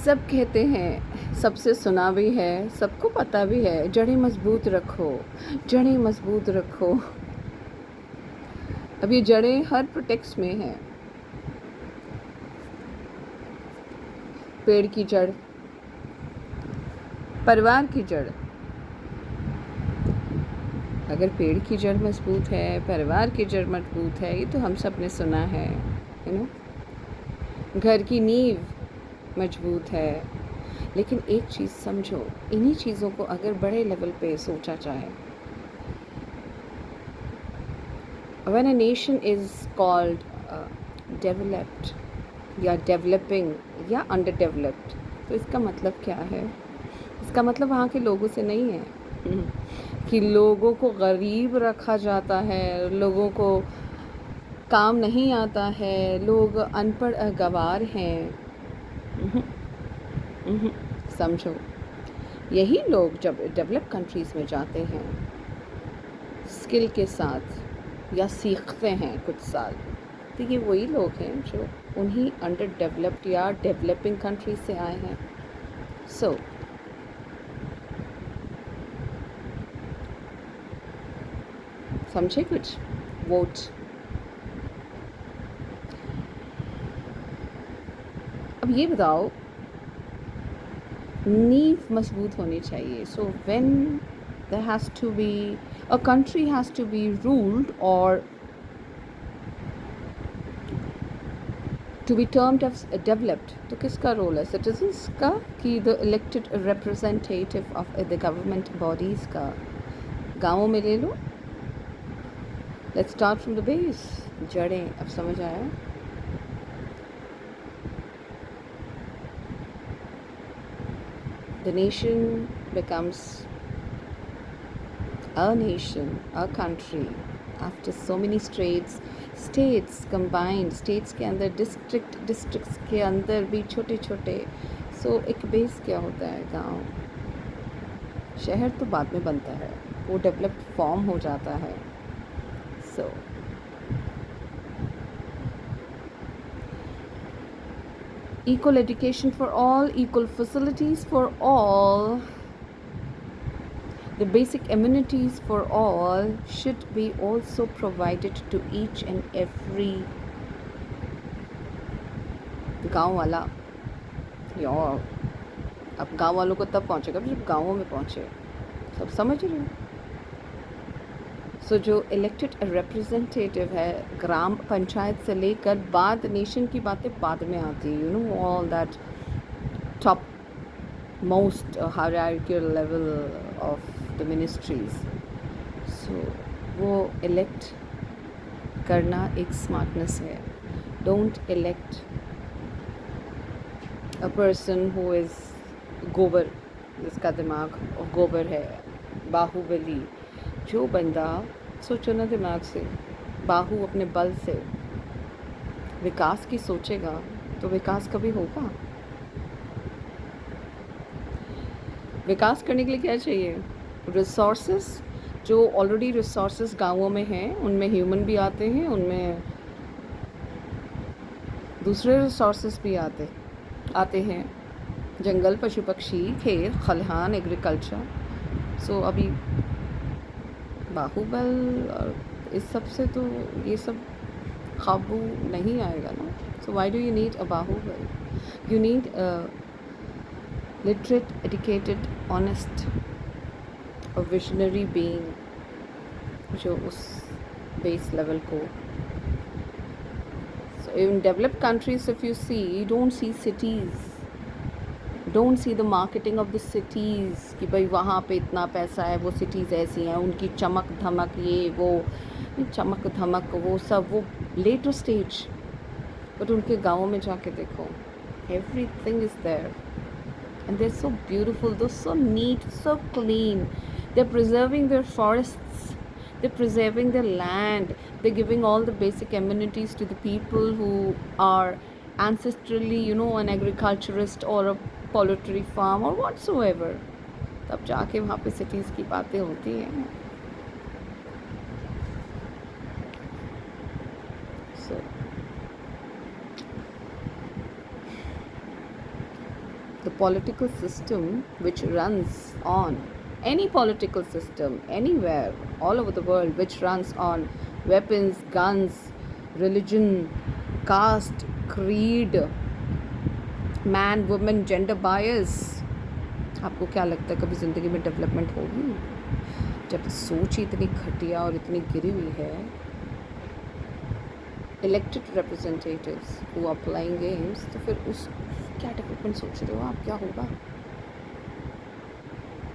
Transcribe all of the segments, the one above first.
सब कहते हैं, सबसे सुना भी है, सबको पता भी है, जड़ें मजबूत रखो, जड़ें मजबूत रखो। अब ये जड़ें हर प्रोटेक्स्ट में हैं। पेड़ की जड़, परिवार की जड़। अगर पेड़ की जड़ मजबूत है, परिवार की जड़ मजबूत है, ये तो हम सब ने सुना है, यू नो। घर की नींव मजबूत है। लेकिन एक चीज़ समझो, इन्हीं चीज़ों को अगर बड़े लेवल पे सोचा जाए, when a nation is called developed या developing या underdeveloped, तो इसका मतलब क्या है? इसका मतलब वहाँ के लोगों से नहीं है कि लोगों को गरीब रखा जाता है, लोगों को काम नहीं आता है, लोग अनपढ़ गवार हैं। समझो, यही लोग जब डेवलप कंट्रीज़ में जाते हैं स्किल के साथ या सीखते हैं कुछ साल, तो ये वही लोग हैं जो उन्हीं अंडर डेवलप्ड या डेवलपिंग कंट्रीज से आए हैं। सो समझे कुछ? वोट। अब ये बताओ, नींव मजबूत होनी चाहिए। So when there has to be, a country has to be ruled or to be termed as developed, तो किसका रोल है? सिटीजन्स का कि the elected representative of the government bodies का? गाँवों में ले लो, let's start from the base. जड़ें, अब समझ आया? The nation becomes a nation, a country after so many states combined, states के अंदर districts के अंदर भी छोटे छोटे। सो एक बेस क्या होता है? गांव। शहर तो बाद में बनता है, वो डेवलप्ड फॉर्म हो जाता है। सो equal education for all, equal facilities for all, the basic amenities for all should be also provided to each and every गांव वाला। यार, अब गांव वालों को तब पहुंचेगा जब गांवों में पहुंचे। सब समझ रहे हो? सो जो इलेक्टेड रिप्रेजेंटेटिव है ग्राम पंचायत से लेकर बाद नेशन की बातें बाद में आती है, you know, all that top most hierarchical level of the ministries. So वो इलेक्ट करना एक स्मार्टनेस है। Don't elect a person who is गोबर, जिसका दिमाग गोबर है, बाहुबली। जो बंदा, सोचो ना दिमाग से, बाहु अपने बल से विकास की सोचेगा तो विकास कभी होगा? विकास करने के लिए क्या चाहिए? रिसोर्सेस। जो ऑलरेडी रिसोर्सेस गांवों में हैं, उनमें ह्यूमन भी आते हैं, उनमें दूसरे रिसोर्सेस भी आते हैं, जंगल, पशु पक्षी, खेत खलिहान, एग्रीकल्चर। सो अभी बाहुबल और इस सब से तो ये सब काबू नहीं आएगा ना। So why do you need a बाहुबल? You need a literate, educated, honest, a visionary being जो उस बेस लेवल को। So in developed countries if you see, you don't see cities, don't see the marketing of the cities कि भाई वहाँ पे इतना पैसा है, वो सिटीज़ ऐसी हैं, उनकी चमक धमक, ये वो चमक धमक वो सब वो लेटर स्टेज। बट उनके गाँव में जाके देखो, everything is there and they are so beautiful, they are so neat, so clean, they are preserving their forests, they're preserving their land, they're giving all the basic amenities to the people who are ancestrally, you know, an agriculturist or a poultry farm or whatsoever. तब जाके वहाँ पे cities की बातें होती हैं। So The political system which runs on any political system anywhere all over the world, which runs on weapons, guns, religion, caste, creed, man woman gender bias, आपको क्या लगता है कभी ज़िंदगी में डेवलपमेंट होगी? जब सोच ही इतनी घटिया और इतनी गिरी हुई है, elected representatives who are playing games, तो फिर उस क्या डेवलपमेंट सोच रहे हो आप, क्या होगा?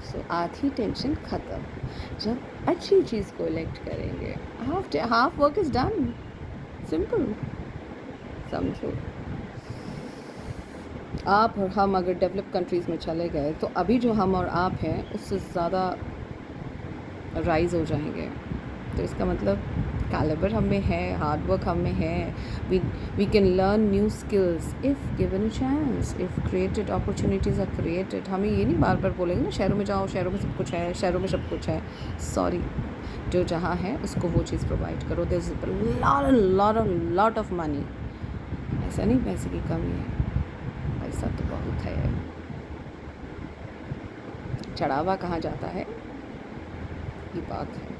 सो आधी टेंशन ख़त्म जब अच्छी चीज़ को इलेक्ट करेंगे। Half work is done, simple. समझो, आप और हम अगर डेवलप कंट्रीज़ में चले गए तो अभी जो हम और आप हैं उससे ज़्यादा राइज हो जाएंगे। तो इसका मतलब कैलिबर हम में है, हार्ड वर्क हम में है, we can learn new skills if given a chance, if created opportunities are created. हमें ये नहीं बार बार बोलेंगे ना शहरों में जाओ, शहरों में सब कुछ है, शहरों में सब कुछ है। सॉरी, जो जहाँ है उसको वो चीज़ प्रोवाइड करो। There is lot of money. ऐसा नहीं पैसे की कमी है, पैसा तो बहुत है। चढ़ावा कहाँ जाता है, ये बात है।